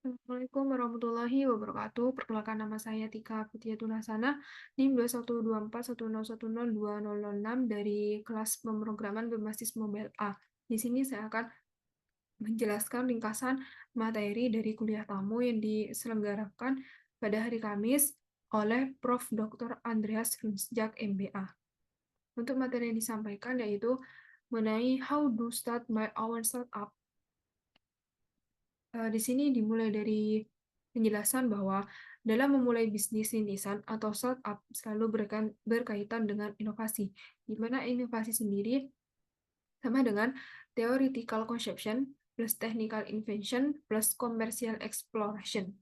Assalamualaikum warahmatullahi wabarakatuh. Perkenalkan, nama saya Tika Putia Tunasana, NIM 212410102006 dari kelas pemrograman berbasis Mobile A. Di sini saya akan menjelaskan ringkasan materi dari kuliah tamu yang diselenggarakan pada hari Kamis oleh Prof. Dr. Andreas Runzjak, MBA. Untuk materi yang disampaikan yaitu mengenai how to start my own startup. Di sini dimulai dari penjelasan bahwa dalam memulai bisnis rintisan atau startup selalu berkaitan dengan inovasi, di mana inovasi sendiri sama dengan theoretical conception plus technical invention plus commercial exploration.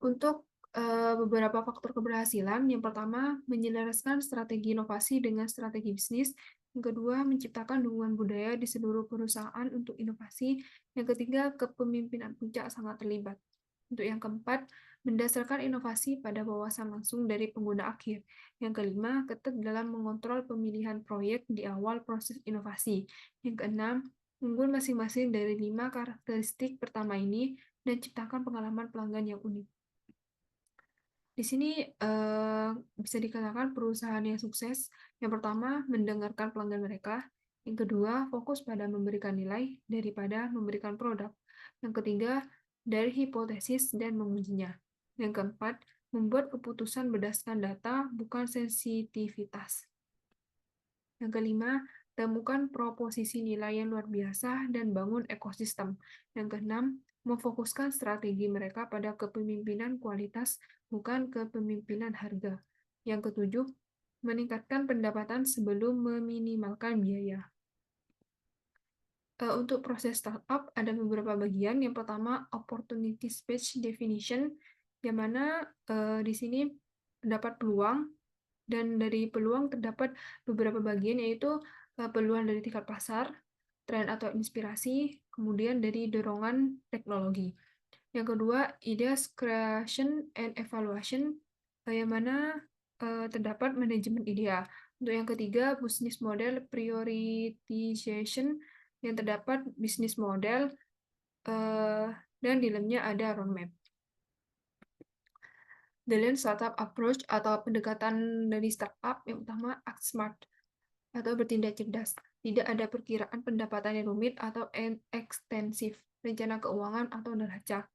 Untuk beberapa faktor keberhasilan, yang pertama, menyelaraskan strategi inovasi dengan strategi bisnis. Yang kedua, menciptakan dukungan budaya di seluruh perusahaan untuk inovasi. Yang ketiga, kepemimpinan puncak sangat terlibat. Untuk yang keempat, mendasarkan inovasi pada wawasan langsung dari pengguna akhir. Yang kelima, ketat dalam mengontrol pemilihan proyek di awal proses inovasi. Yang keenam, unggul masing-masing dari 5 karakteristik pertama ini dan ciptakan pengalaman pelanggan yang unik. Di sini bisa dikatakan perusahaan yang sukses, yang pertama, mendengarkan pelanggan mereka. Yang kedua, fokus pada memberikan nilai daripada memberikan produk. Yang ketiga, dari hipotesis dan mengujinya. Yang keempat, membuat keputusan berdasarkan data, bukan sensitivitas. Yang kelima, temukan proposisi nilai yang luar biasa dan bangun ekosistem. Yang keenam, memfokuskan strategi mereka pada kepemimpinan kualitas, bukan kepemimpinan harga. Yang ketujuh, meningkatkan pendapatan sebelum meminimalkan biaya. Untuk proses startup ada beberapa bagian. Yang pertama, opportunity space definition, yang mana di sini terdapat peluang, dan dari peluang terdapat beberapa bagian, yaitu peluang dari tingkat pasar, tren atau inspirasi, kemudian dari dorongan teknologi. Yang kedua, ideas creation and evaluation, yang mana terdapat manajemen ide. Untuk yang ketiga, business model prioritization, yang terdapat bisnis model, dan di dalamnya ada roadmap. Dalam startup approach atau pendekatan dari startup, yang pertama, act smart atau bertindak cerdas. Tidak ada perkiraan pendapatan yang rumit atau ekstensif, rencana keuangan atau neraca.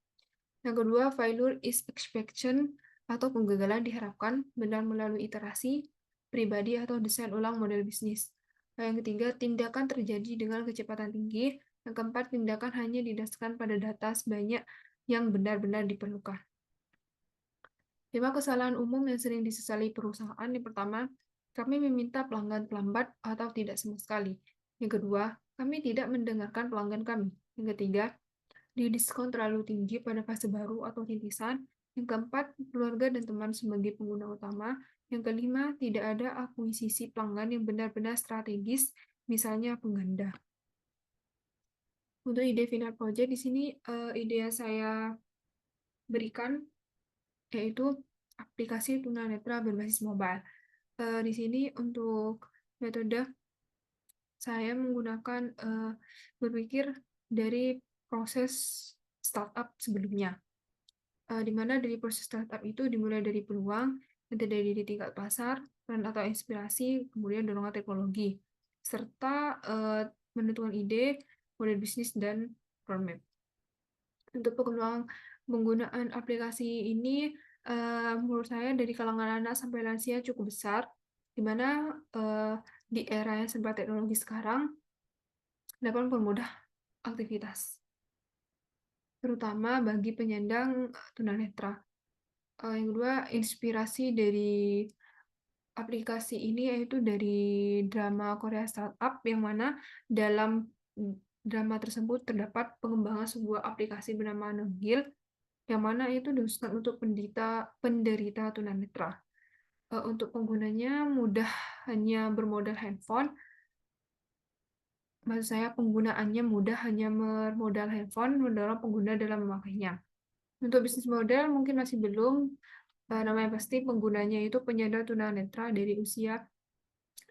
Yang kedua, failure is expectation atau kegagalan diharapkan benar melalui iterasi pribadi atau desain ulang model bisnis. Yang ketiga, tindakan terjadi dengan kecepatan tinggi. Yang keempat, tindakan hanya didasarkan pada data sebanyak yang benar-benar diperlukan. 5 kesalahan umum yang sering disesali perusahaan. Yang pertama, kami meminta pelanggan terlambat atau tidak sama sekali. Yang kedua, kami tidak mendengarkan pelanggan kami. Yang ketiga, didiskon terlalu tinggi pada fase baru atau rintisan. Yang keempat, keluarga dan teman sebagai pengguna utama. Yang kelima, tidak ada akuisisi pelanggan yang benar-benar strategis, misalnya pengganda. Untuk ide final project, di sini ide yang saya berikan yaitu aplikasi tunanetra berbasis mobile. Di sini untuk metode saya menggunakan berpikir dari proses startup sebelumnya, di mana dari proses startup itu dimulai dari peluang, nanti dari tingkat pasar, tren atau inspirasi, kemudian dorongan teknologi, serta menentukan ide, model bisnis, dan roadmap. Untuk penggunaan aplikasi ini, menurut saya dari kalangan anak sampai lansia cukup besar, di mana di era yang serba teknologi sekarang dapat mempermudah aktivitas, terutama bagi penyandang tunanetra. Yang kedua, inspirasi dari aplikasi ini yaitu dari drama Korea Startup, yang mana dalam drama tersebut terdapat pengembangan sebuah aplikasi bernama Nogil, yang mana itu dikhususkan untuk penderita tunanetra. Untuk penggunanya mudah, hanya bermodal handphone. Maksud saya penggunaannya mudah, hanya bermodal handphone, mendorong pengguna dalam memakainya. Untuk bisnis model mungkin masih belum, namanya pasti penggunanya itu penyandang tunanetra dari usia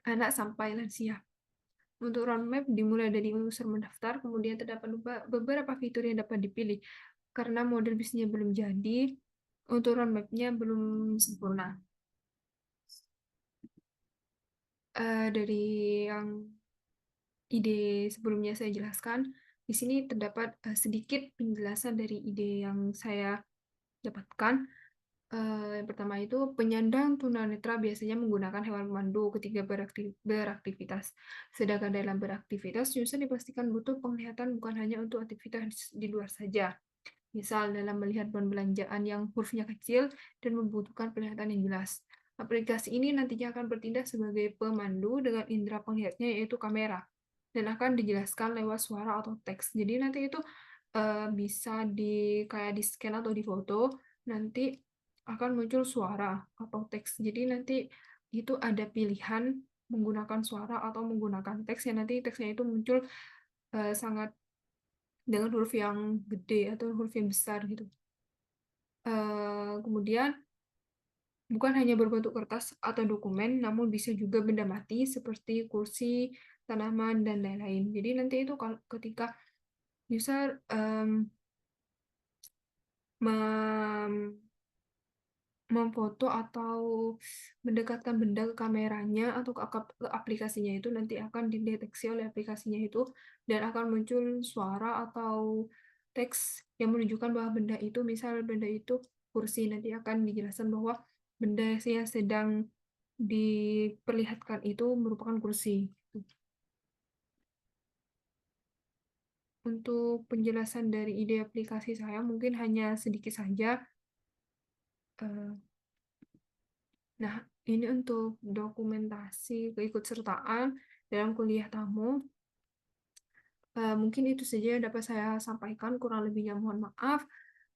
anak sampai lansia. Untuk roadmap dimulai dari user mendaftar, kemudian terdapat beberapa fitur yang dapat dipilih. Karena model bisnisnya belum jadi, untuk roadmap-nya belum sempurna. Dari yang ide sebelumnya saya jelaskan, di sini terdapat sedikit penjelasan dari ide yang saya dapatkan. Yang pertama itu, penyandang tunanetra biasanya menggunakan hewan pemandu ketika beraktivitas. Sedangkan dalam beraktivitas, user dipastikan butuh penglihatan bukan hanya untuk aktivitas di luar saja. Misal dalam melihat belanjaan yang hurufnya kecil dan membutuhkan penglihatan yang jelas. Aplikasi ini nantinya akan bertindak sebagai pemandu dengan indera penglihatnya yaitu kamera dan akan dijelaskan lewat suara atau teks. Jadi nanti itu bisa kayak di scan atau di foto, nanti akan muncul suara atau teks. Jadi nanti itu ada pilihan menggunakan suara atau menggunakan teks yang nanti teksnya itu muncul sangat dengan huruf yang gede atau huruf yang besar gitu. Kemudian bukan hanya berbentuk kertas atau dokumen, namun bisa juga benda mati seperti kursi, tanaman, dan lain-lain. Jadi nanti itu kalau ketika user mem- memfoto atau mendekatkan benda ke kameranya atau ke aplikasinya itu nanti akan dideteksi oleh aplikasinya itu dan akan muncul suara atau teks yang menunjukkan bahwa benda itu, misal benda itu kursi, nanti akan dijelaskan bahwa benda yang sedang diperlihatkan itu merupakan kursi. Untuk penjelasan dari ide aplikasi saya mungkin hanya sedikit saja. Eh, Nah, ini untuk dokumentasi keikutsertaan dalam kuliah tamu. Mungkin itu saja yang dapat saya sampaikan. Kurang lebihnya mohon maaf.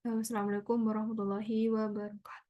Assalamualaikum warahmatullahi wabarakatuh.